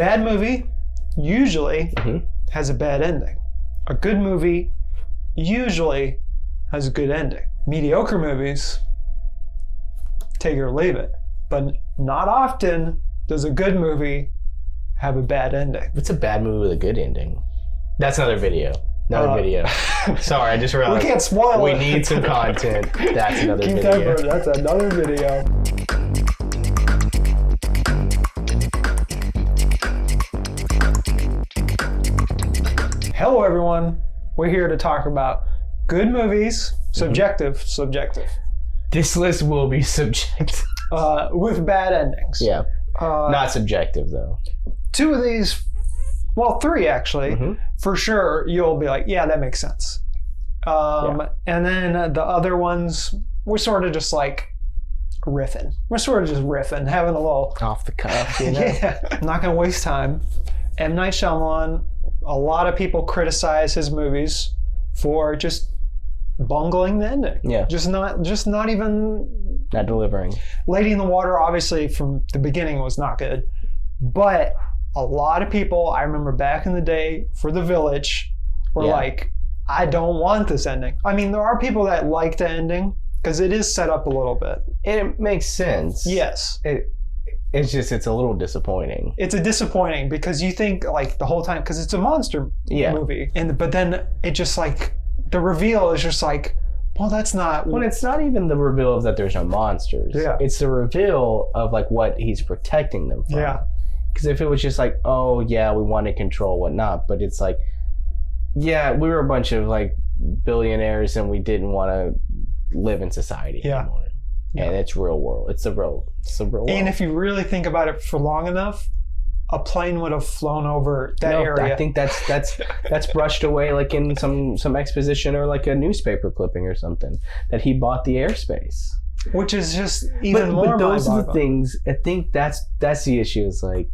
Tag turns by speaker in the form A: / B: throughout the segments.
A: bad movie usually has a bad ending. A good movie usually has a good ending. Mediocre movies, take it or leave it. But not often does a good movie have a bad ending.
B: What's a bad movie with a good ending? That's another video. Video. Sorry, I just realized.
A: We can't spoil
B: we
A: it.
B: need some content. That's another
A: Keep
B: video.
A: That's another video. Hello, everyone. We're here to talk about good movies, subjective,
B: This list will be subjective.
A: with bad endings.
B: Yeah. Not subjective, though.
A: Two of these, well, three actually, for sure, you'll be like, yeah, that makes sense. And then the other ones, we're sort of just like riffing. We're sort of just riffing, having a little...
B: Off the cuff, you know?
A: Yeah. I'm not going to waste time. M. Night Shyamalan, a lot of people criticize his movies for just bungling the ending.
B: Yeah.
A: Just not even...
B: Not delivering.
A: Lady in the Water, obviously, from the beginning was not good. But a lot of people, I remember back in the day, for The Village, were like, I don't want this ending. I mean, there are people that like the ending, because it is set up a little bit.
B: It makes sense.
A: Yes.
B: It's just, it's a little disappointing.
A: It's a disappointing, because you think, like, the whole time, because it's a monster movie. But then it just, like, the reveal is just like, well, that's not...
B: Well, it's not even the reveal of that there's no monsters.
A: Yeah.
B: It's the reveal of, like, what he's protecting them from.
A: Yeah.
B: Because if it was just like, oh, yeah, we want to control whatnot, but it's like, yeah, we were a bunch of, like, billionaires and we didn't want to live in society anymore. Yeah. And it's real world. It's a real world.
A: And if you really think about it for long enough, a plane would have flown over that area.
B: I think that's brushed away, like in some exposition or like a newspaper clipping or something, that he bought the airspace.
A: Which is just even more.
B: But those are the things. I think that's the issue. Is like,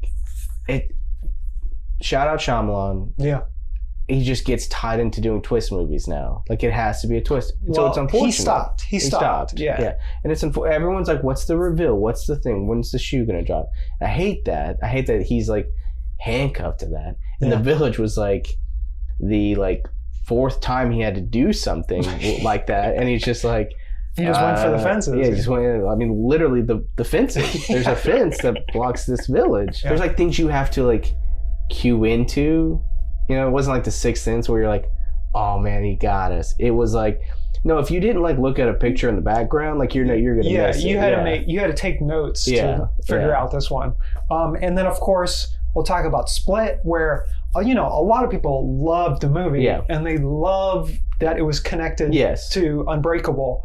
B: it. Shout out Shyamalan.
A: Yeah.
B: He just gets tied into doing twist movies now. Like, it has to be a twist. So it's unfortunate.
A: He stopped. Yeah.
B: And it's everyone's like, what's the reveal? What's the thing? When's the shoe gonna drop? And I hate that. I hate that he's like handcuffed to that. And The Village was like the fourth time he had to do something like that. And he's just like,
A: he just went for the fences.
B: Yeah, he just went. I mean, literally the fences. There's a fence that blocks this village. Yeah. There's like things you have to like cue into. You know, it wasn't like The Sixth Sense where you're like, oh man, he got us. It was like, no, if you didn't like look at a picture in the background, like you're gonna miss it.
A: You had to take notes to figure out this one. And then of course we'll talk about Split, where a lot of people loved the movie and they love that it was connected to Unbreakable.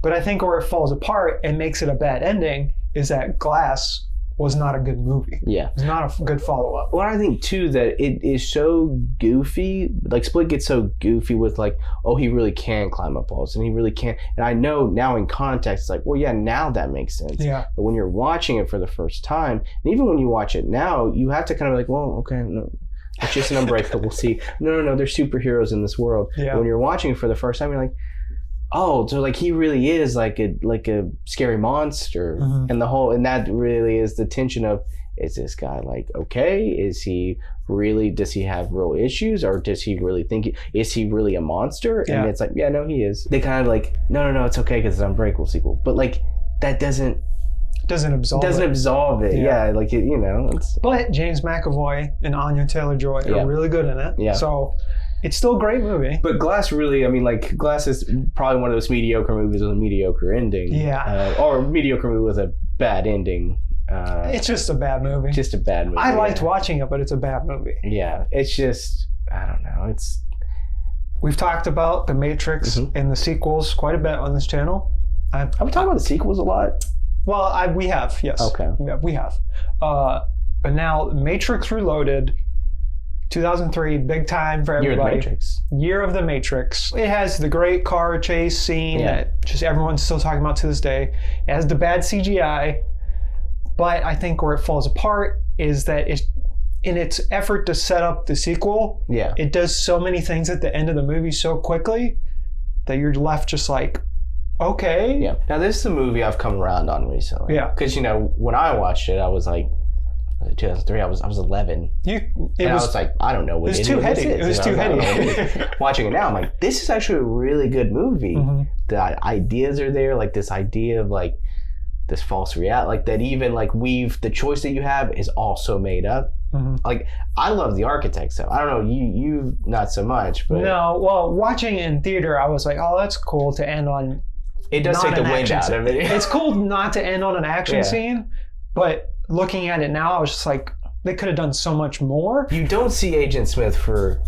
A: But I think where it falls apart and makes it a bad ending is that Glass was not a good movie. Yeah. It's not a good follow-up.
B: Well, I think, too, that it is so goofy. Like, Split gets so goofy with, like, oh, he really can climb up walls, and he really can. And I know now in context, it's like, well, yeah, now that makes sense. Yeah. But when you're watching it for the first time, and even when you watch it now, you have to kind of be like, well, okay, no, it's just an Unbreakable. We'll see. No, there's superheroes in this world. Yeah. When you're watching it for the first time, you're like, oh, so like he really is like a scary monster, and that really is the tension of, is this guy like okay? Is he really? Does he have real issues, or does he really think? Is he really a monster? And it's like, yeah, no, he is. They kind of like, no, it's okay because it's an Unbreakable sequel, but like that doesn't absolve it. Yeah, like it,
A: But James McAvoy and Anya Taylor-Joy are really good in it. Yeah. So. It's still a great movie.
B: But Glass really, I mean, like, Glass is probably one of those mediocre movies with a mediocre ending. Yeah. Or a mediocre movie with a bad ending.
A: It's just a bad movie.
B: Just a bad movie.
A: I liked watching it, but it's a bad movie.
B: Yeah. It's just, I don't know.
A: We've talked about The Matrix and the sequels quite a bit on this channel.
B: Have we talked about the sequels a lot?
A: Well, we have, yes.
B: Okay.
A: Yeah, we have. But now, Matrix Reloaded... 2003, big time for everybody. Year of the Matrix. It has the great car chase scene that just everyone's still talking about to this day. It has the bad CGI, but I think where it falls apart is that in its effort to set up the sequel, it does so many things at the end of the movie so quickly that you're left just like, okay.
B: Yeah. Now this is a movie I've come around on recently. Yeah. Because when I watched it, I was like, 2003. I was 11. I was like, I don't know what
A: it was too heady. It was too heady.
B: Watching it now, I'm like, this is actually a really good movie. Mm-hmm. The ideas are there, like this idea of like this false reality, like that even like the choice that you have is also made up. Mm-hmm. Like I love The Architect stuff. I don't know, you not so much, but
A: no. Well, watching it in theater, I was like, oh, that's cool to end on.
B: It does take the wind out of it.
A: It's cool not to end on an action scene, but looking at it now, I was just like, they could have done so much more.
B: You don't see Agent Smith for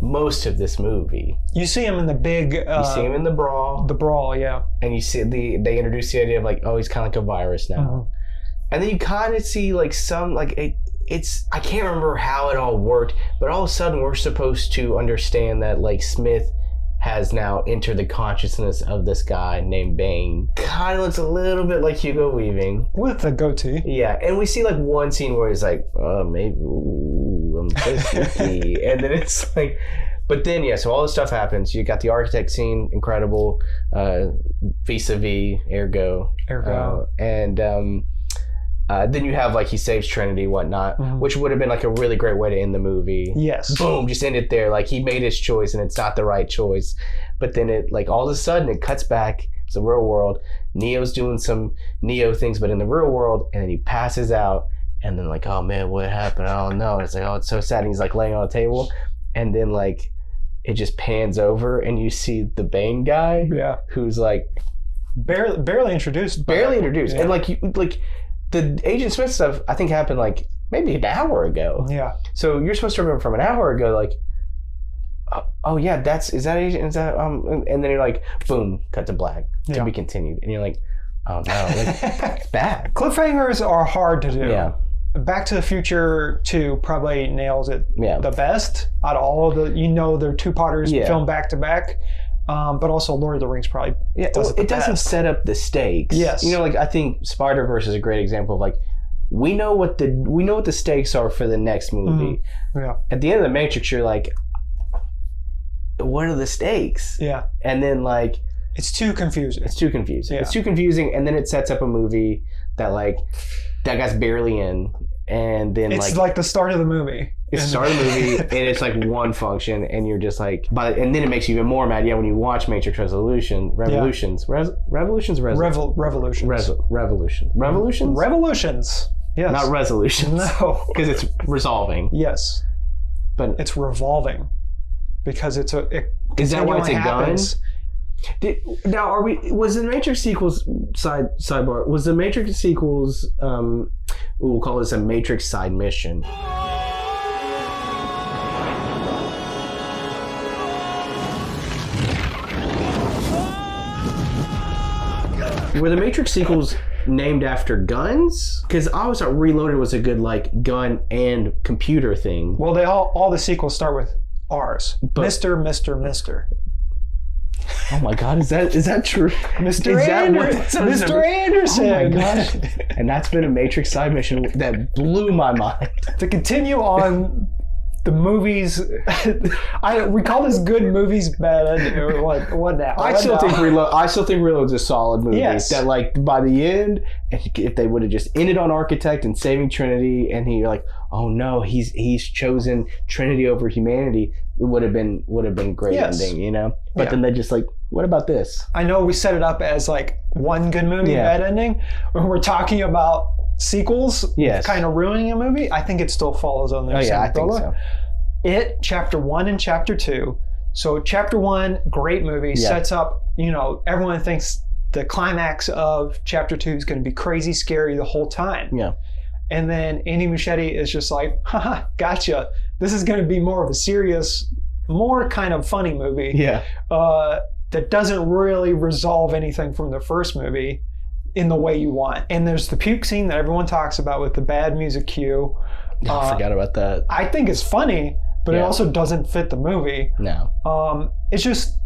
B: most of this movie.
A: You see him in the big...
B: you see him in the brawl.
A: The brawl, yeah.
B: And you see they introduce the idea of like, oh, he's kind of like a virus now. Mm-hmm. And then you kind of see like some, like it's, I can't remember how it all worked, but all of a sudden we're supposed to understand that like Smith has now entered the consciousness of this guy named Bane. Kind of looks a little bit like Hugo Weaving.
A: With a goatee.
B: Yeah, and we see like one scene where he's like, oh, maybe, I'm so sticky. And then it's like, but then, yeah, so all this stuff happens. You got the Architect scene, incredible, vis-a-vis, ergo. And then you have like he saves Trinity, whatnot, mm-hmm. which would have been like a really great way to end the movie.
A: Yes.
B: Boom, just end it there. Like he made his choice and it's not the right choice. But then it like all of a sudden it cuts back. It's the real world. Neo's doing some Neo things, but in the real world, and then he passes out. And then like, oh man, what happened? I don't know. And it's like, oh, it's so sad. And he's like laying on a table, and then like it just pans over, and you see the Bane guy,
A: yeah,
B: who's like
A: barely introduced,
B: yeah. And like the Agent Smith stuff, I think happened like maybe an hour ago.
A: Yeah.
B: So you're supposed to remember from an hour ago, like, oh yeah, is that Agent? Is that and then you're like, boom, cut to black, to be continued, and you're like, oh no, it's bad.
A: Cliffhangers are hard to do.
B: Yeah.
A: Back to the Future 2 probably nails it the best out of all of the, they're two-parters filmed back to back. But also Lord of the Rings probably does it
B: doesn't set up the stakes.
A: Yes.
B: Like I think Spider-Verse is a great example of like, we know what the stakes are for the next movie.
A: Mm-hmm. Yeah.
B: At the end of The Matrix, you're like, what are the stakes?
A: Yeah.
B: And then like,
A: it's too confusing.
B: Yeah. It's too confusing, and then it sets up a movie that like that guy's barely in, and then
A: it's like the start of the movie.
B: It's the start of the movie, and it's like one function, and you're just like, and then it makes you even more mad. Yeah, when you watch Matrix Revolutions.
A: Yes.
B: Not resolutions.
A: No,
B: because it's resolving.
A: Yes,
B: but
A: it's revolving because it's
B: is that why it's a gun? Now, was the Matrix sequels sidebar? Was the Matrix sequels? We'll call this a Matrix side mission. Were the Matrix sequels named after guns? Because I always thought Reloaded was a good like gun and computer thing.
A: Well, all the sequels start with R's. But, Mr.
B: Oh my God, is that true?
A: Mr. Anderson.
B: Oh my gosh. And that's been a Matrix side mission that blew my mind.
A: To continue on the movies, we call this good movies bad. Or what now?
B: I still think Reload's a solid movie.
A: Yes.
B: That like by the end, if they would have just ended on Architect and saving Trinity, and you're like, oh no, he's chosen Trinity over humanity, it would have been great ending, But then they just like, what about this?
A: I know we set it up as like one good movie, bad ending. When we're talking about sequels, kind of ruining a movie, I think it still follows on there.
B: Oh yeah, I think so.
A: It, Chapter 1 and Chapter 2. So Chapter 1, great movie, sets up, everyone thinks the climax of Chapter 2 is going to be crazy scary the whole time.
B: Yeah.
A: And then Andy Muschietti is just like, haha, gotcha. This is going to be more of a serious, more kind of funny movie.
B: Yeah.
A: That doesn't really resolve anything from the first movie in the way you want. And there's the puke scene that everyone talks about with the bad music cue.
B: I forgot about that.
A: I think it's funny, but it also doesn't fit the movie.
B: No.
A: It's just,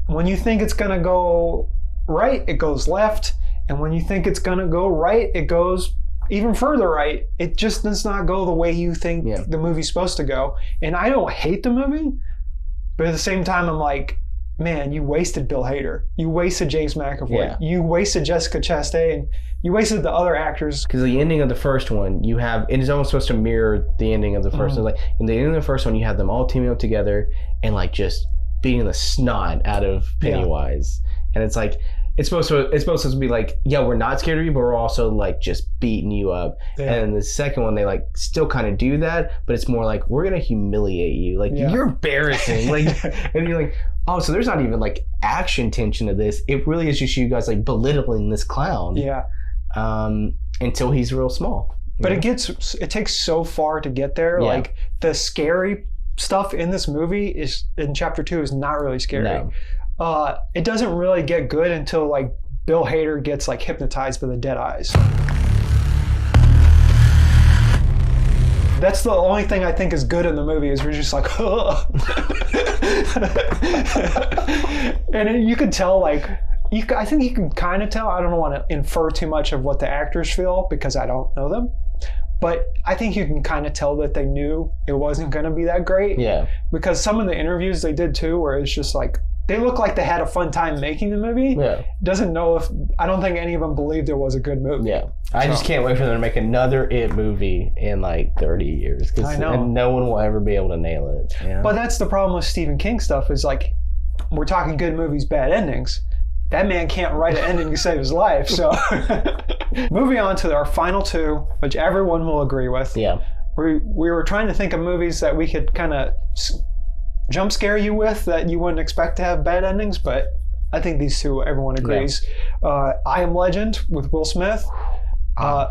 A: when you think it's going to go right, it goes left. And when you think it's going to go right, it goes even further right. It just does not go the way you think the movie's supposed to go. And I don't hate the movie, but at the same time, I'm like, man, you wasted Bill Hader. You wasted James McAvoy. Yeah. You wasted Jessica Chastain. You wasted the other actors.
B: Because the ending of the first one, you have, it is almost supposed to mirror the ending of the first one. Like, in the ending of the first one, you have them all teaming up together and like just beating the snot out of Pennywise. And it's like, it's supposed to be like, yeah, we're not scared of you, but we're also like just beating you up. Yeah. And the second one, they like still kind of do that, but it's more like, we're gonna humiliate you. Like you're embarrassing. Like, and you're like, oh, so there's not even like action tension to this. It really is just you guys like belittling this clown.
A: Yeah.
B: Until he's real small.
A: But it takes so far to get there. Yeah. Like the scary stuff in this movie is in chapter 2 is not really scary. No. It doesn't really get good until like Bill Hader gets like hypnotized by the dead eyes. That's the only thing I think is good in the movie is we're just like, and you can tell like, I think you can kind of tell. I don't want to infer too much of what the actors feel because I don't know them. But I think you can kind of tell that they knew it wasn't going to be that great.
B: Yeah.
A: Because some of the interviews they did too, where it's just like, they look like they had a fun time making the movie.
B: Yeah.
A: I don't think any of them believed it was a good movie.
B: Yeah. I just can't wait for them to make another It movie in like 30 years.
A: I know.
B: And no one will ever be able to nail it. Yeah.
A: But that's the problem with Stephen King stuff is like, we're talking good movies, bad endings. That man can't write an ending to save his life. So moving on to our final 2, which everyone will agree with.
B: Yeah.
A: We were trying to think of movies that we could kind of jump scare you with that you wouldn't expect to have bad endings, but I think these 2, everyone agrees. Yeah. I Am Legend with Will Smith. I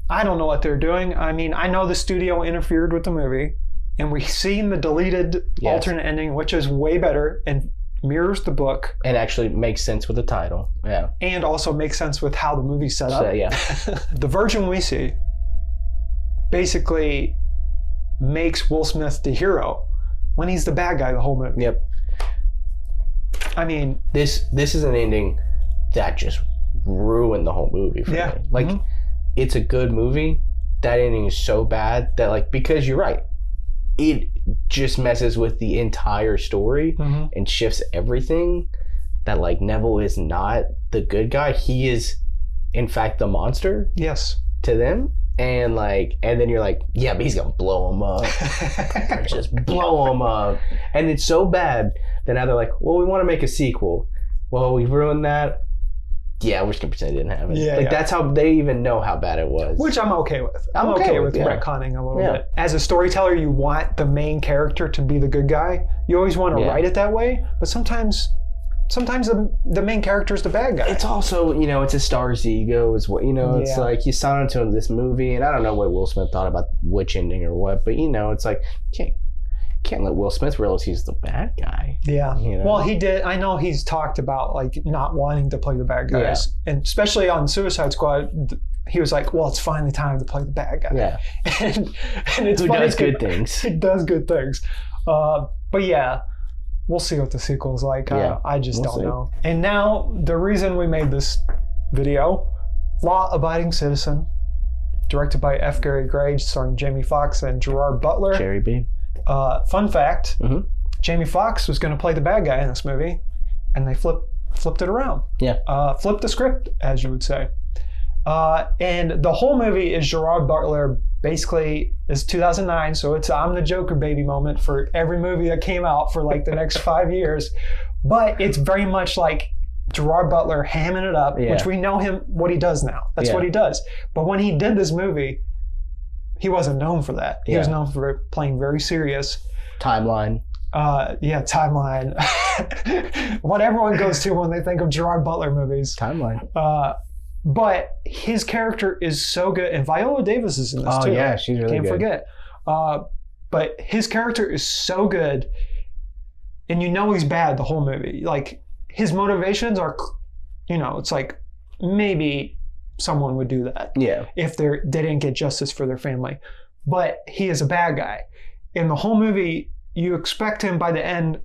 A: don't know what they're doing. I mean, I know the studio interfered with the movie, and we've seen the deleted alternate ending, which is way better and mirrors the book.
B: And actually makes sense with the title. Yeah.
A: And also makes sense with how the movie's set up.
B: So, yeah.
A: The version we see basically makes Will Smith the hero when he's the bad guy the whole movie.
B: Yep.
A: I mean,
B: this is an ending that just ruined the whole movie for me. Like, it's a good movie. That ending is so bad that, like, because you're right, it just messes with the entire story and shifts everything. That like Neville is not the good guy. He is, in fact, the monster.
A: Yes.
B: To them. And then you're like, yeah, but he's gonna blow him up. Just blow him up. And it's so bad that now they're like, well, we want to make a sequel. Well, we ruined that. Yeah, we're just gonna pretend it didn't happen. Yeah, that's how they even know how bad it was.
A: Which I'm okay with. I'm okay with retconning a little bit. As a storyteller, you want the main character to be the good guy. You always want to write it that way, but sometimes the main character is the bad guy.
B: It's also, it's a star's ego as well. It's like you signed onto this movie, and I don't know what Will Smith thought about which ending or what, but it's like, can't let Will Smith realize he's the bad guy.
A: Yeah. Well, he did. I know he's talked about like not wanting to play the bad guys, and especially on Suicide Squad, he was like, "Well, it's finally time to play the bad guy."
B: Yeah.
A: and it's
B: Who does good things.
A: It does good things. But yeah, we'll see what the sequel's like. I just don't know. And now the reason we made this video, Law Abiding Citizen, directed by F. Gary Gray, starring Jamie Foxx and Gerard Butler.
B: Jerry B.
A: Fun fact, Jamie Foxx was going to play the bad guy in this movie, and they flipped it around.
B: Yeah.
A: Flipped the script, as you would say. And the whole movie is Gerard Butler, basically, is 2009, so it's I'm the Joker baby moment for every movie that came out for like the next 5 years. But it's very much like Gerard Butler hamming it up, which we know what he does now. That's what he does. But when he did this movie, he wasn't known for that. He was known for playing very serious.
B: Timeline.
A: Timeline. What everyone goes to when they think of Gerard Butler movies.
B: Timeline.
A: But his character is so good. And Viola Davis is in this too.
B: Oh, yeah, she's really good.
A: Can't forget. But his character is so good. And he's bad the whole movie. Like, his motivations are, it's like maybe someone would do that if they didn't get justice for their family. But he is a bad guy. In the whole movie, you expect him by the end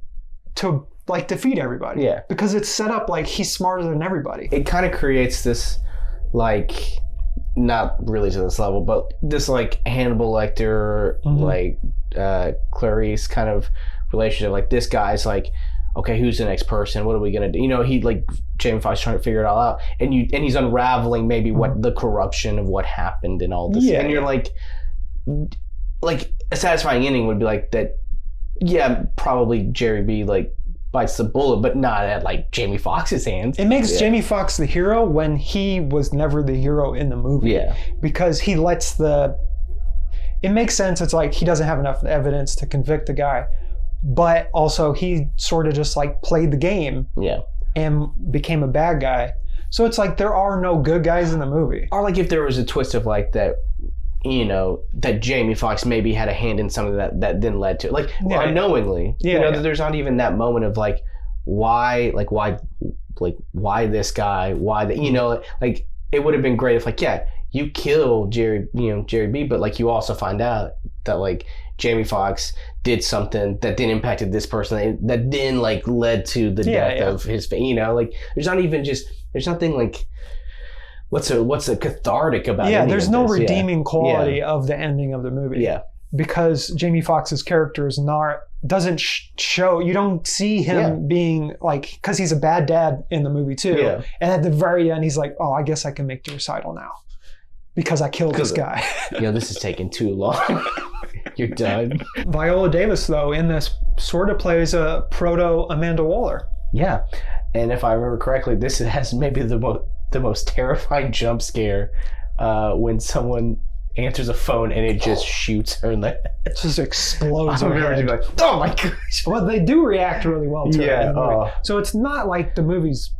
A: to like defeat everybody.
B: Yeah.
A: Because it's set up like he's smarter than everybody.
B: It kind of creates this like, not really to this level, but this like Hannibal Lecter, like Clarice kind of relationship. Like, this guy's like, okay, who's the next person? What are we gonna do? He like Jamie Foxx trying to figure it all out, and he's unraveling maybe what the corruption of what happened and all this, and you're like a satisfying ending would be like that. Yeah, probably Jerry B like bites the bullet, but not at like Jamie Foxx's hands.
A: It makes Jamie Foxx the hero when he was never the hero in the movie.
B: Yeah,
A: because he lets it makes sense. It's like he doesn't have enough evidence to convict the guy, but also he sort of just like played the game.
B: Yeah.
A: And became a bad guy. So it's like there are no good guys in the movie.
B: Or like if there was a twist of like that, that Jamie Foxx maybe had a hand in something that then led to it. Like unknowingly. That there's not even that moment of like why this guy, why that like it would have been great if like you kill Jerry B, but like you also find out that like Jamie Foxx did something that then impacted this person that then like led to the death of his like there's nothing like what's a cathartic about
A: there's no redeeming quality of the ending of the movie because Jamie Foxx's character is doesn't show, you don't see him being like, because he's a bad dad in the movie too, and at the very end he's like, oh, I guess I can make suicidal now because I killed this guy.
B: This is taking too long. You're done.
A: Viola Davis, though, in this sort of plays a proto Amanda Waller.
B: Yeah, and if I remember correctly, this has maybe the most terrifying jump scare when someone answers a phone and it just shoots her in the head.
A: It just explodes.
B: Like, oh my gosh.
A: Well, they do react really well to it. So it's not like the movie's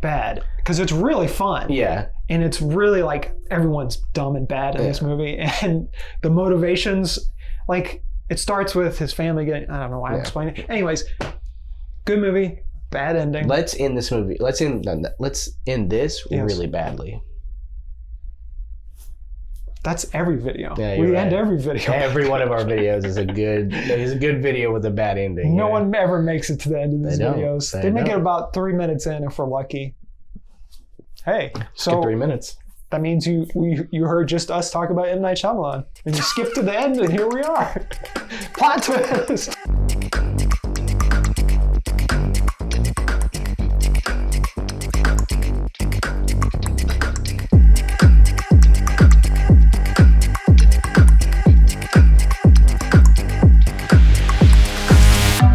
A: bad because it's really fun.
B: Yeah.
A: And it's really like everyone's dumb and bad in this movie. And the motivations, like it starts with his family getting, I don't know why I'm explaining it. Anyways, good movie, bad ending.
B: Let's end this movie. Let's end this really badly.
A: That's every video.
B: Yeah,
A: we end every video.
B: Every one of our videos is a good video with a bad ending.
A: No one ever makes it to the end of these videos. They make it about 3 minutes in if we're lucky. Hey, so
B: 3 minutes.
A: That means you heard just us talk about M. Night Shyamalan. And you skipped to the end and here we are. Plot twist.